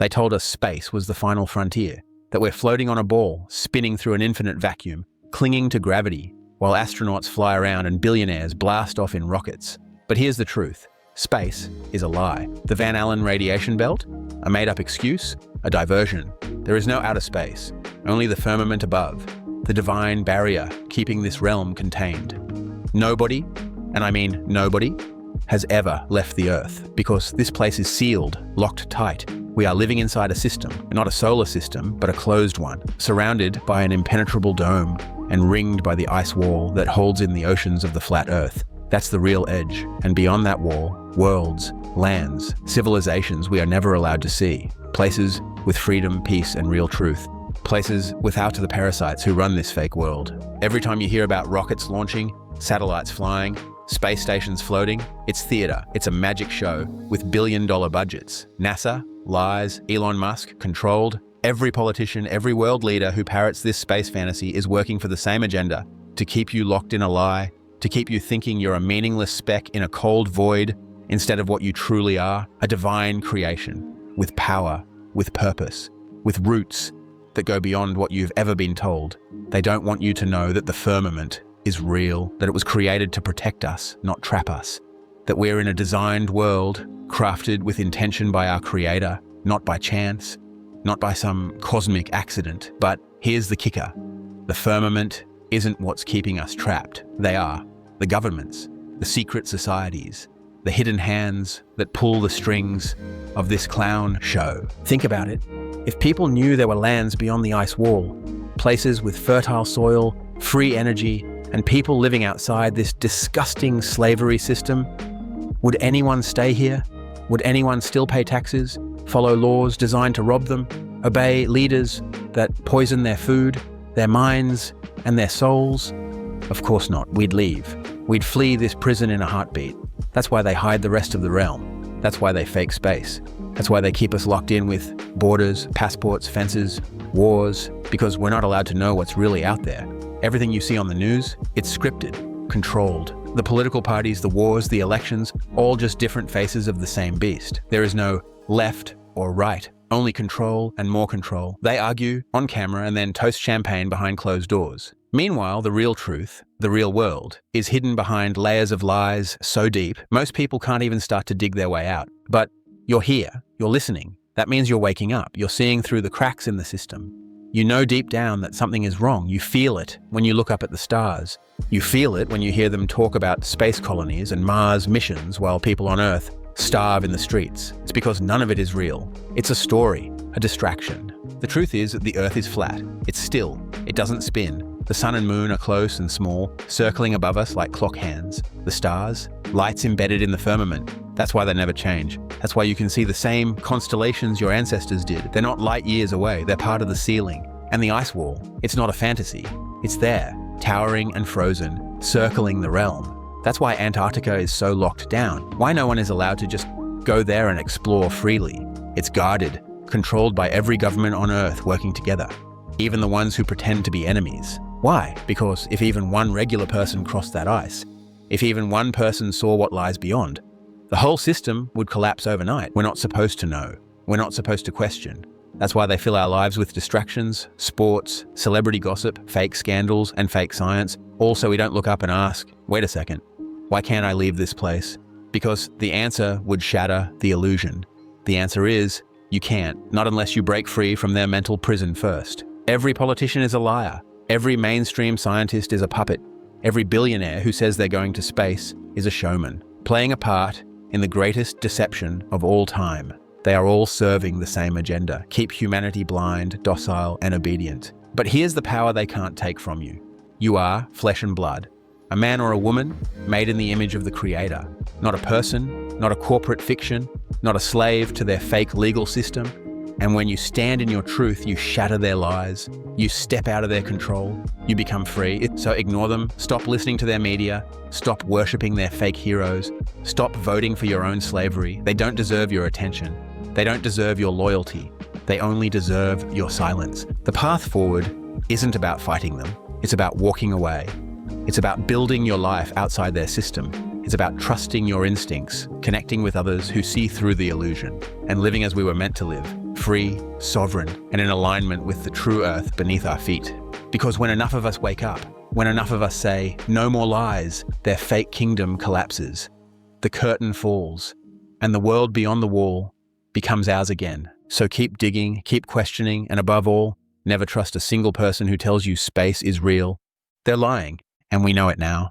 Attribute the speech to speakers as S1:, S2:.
S1: They told us space was the final frontier, that we're floating on a ball, spinning through an infinite vacuum, clinging to gravity, while astronauts fly around and billionaires blast off in rockets. But here's the truth. Space is a lie. The Van Allen radiation belt? A made-up excuse? A diversion. There is no outer space, only the firmament above, the divine barrier keeping this realm contained. Nobody, and I mean nobody, has ever left the Earth, because this place is sealed, locked tight. We are living inside a system, not a solar system, but a closed one, surrounded by an impenetrable dome and ringed by the ice wall that holds in the oceans of the flat Earth. That's the real edge, and beyond that wall, worlds, lands, civilizations we are never allowed to see, places with freedom, peace, and real truth, places without the parasites who run this fake world. Every time you hear about rockets launching, satellites flying, space stations floating, it's theater. It's a magic show with billion-dollar budgets. NASA, lies, Elon Musk, controlled. Every politician, every world leader who parrots this space fantasy is working for the same agenda, to keep you locked in a lie, to keep you thinking you're a meaningless speck in a cold void instead of what you truly are, a divine creation, with power, with purpose, with roots that go beyond what you've ever been told. They don't want you to know that the firmament is real, that it was created to protect us, not trap us, that we're in a designed world crafted with intention by our Creator, not by chance, not by some cosmic accident. But here's the kicker. The firmament isn't what's keeping us trapped. They are. The governments, the secret societies, the hidden hands that pull the strings of this clown show. Think about it. If people knew there were lands beyond the ice wall, places with fertile soil, free energy, and people living outside this disgusting slavery system, would anyone stay here? Would anyone still pay taxes, follow laws designed to rob them, obey leaders that poison their food, their minds, and their souls? Of course not. We'd leave. We'd flee this prison in a heartbeat. That's why they hide the rest of the realm. That's why they fake space. That's why they keep us locked in with borders, passports, fences, wars, because we're not allowed to know what's really out there. Everything you see on the news, it's scripted, controlled. The political parties, the wars, the elections, all just different faces of the same beast. There is no left or right, only control and more control. They argue on camera and then toast champagne behind closed doors. Meanwhile, the real truth, the real world, is hidden behind layers of lies so deep, most people can't even start to dig their way out. But you're here, you're listening. That means you're waking up, you're seeing through the cracks in the system. You know deep down that something is wrong. You feel it when you look up at the stars. You feel it when you hear them talk about space colonies and Mars missions while people on Earth starve in the streets. It's because none of it is real. It's a story, a distraction. The truth is that the Earth is flat. It's still. It doesn't spin. The sun and moon are close and small, circling above us like clock hands. The stars, lights embedded in the firmament. That's why they never change. That's why you can see the same constellations your ancestors did. They're not light years away. They're part of the ceiling. And the ice wall, it's not a fantasy. It's there, towering and frozen, circling the realm. That's why Antarctica is so locked down. Why no one is allowed to just go there and explore freely. It's guarded, controlled by every government on Earth working together, even the ones who pretend to be enemies. Why? Because if even one regular person crossed that ice, if even one person saw what lies beyond, the whole system would collapse overnight. We're not supposed to know. We're not supposed to question. That's why they fill our lives with distractions, sports, celebrity gossip, fake scandals, and fake science, all so we don't look up and ask, wait a second, why can't I leave this place? Because the answer would shatter the illusion. The answer is, you can't, not unless you break free from their mental prison first. Every politician is a liar. Every mainstream scientist is a puppet. Every billionaire who says they're going to space is a showman, playing a part in the greatest deception of all time. They are all serving the same agenda: keep humanity blind, docile, and obedient. But here's the power they can't take from you. You are flesh and blood, a man or a woman made in the image of the Creator, not a person, not a corporate fiction, not a slave to their fake legal system. And when you stand in your truth, you shatter their lies, you step out of their control, you become free. So ignore them, stop listening to their media, stop worshipping their fake heroes, stop voting for your own slavery. They don't deserve your attention. They don't deserve your loyalty. They only deserve your silence. The path forward isn't about fighting them. It's about walking away. It's about building your life outside their system. It's about trusting your instincts, connecting with others who see through the illusion, and living as we were meant to live, free, sovereign, and in alignment with the true earth beneath our feet. Because when enough of us wake up, when enough of us say, "No more lies," their fake kingdom collapses. The curtain falls, and the world beyond the wall becomes ours again. So keep digging, keep questioning, and above all, never trust a single person who tells you space is real. They're lying, and we know it now.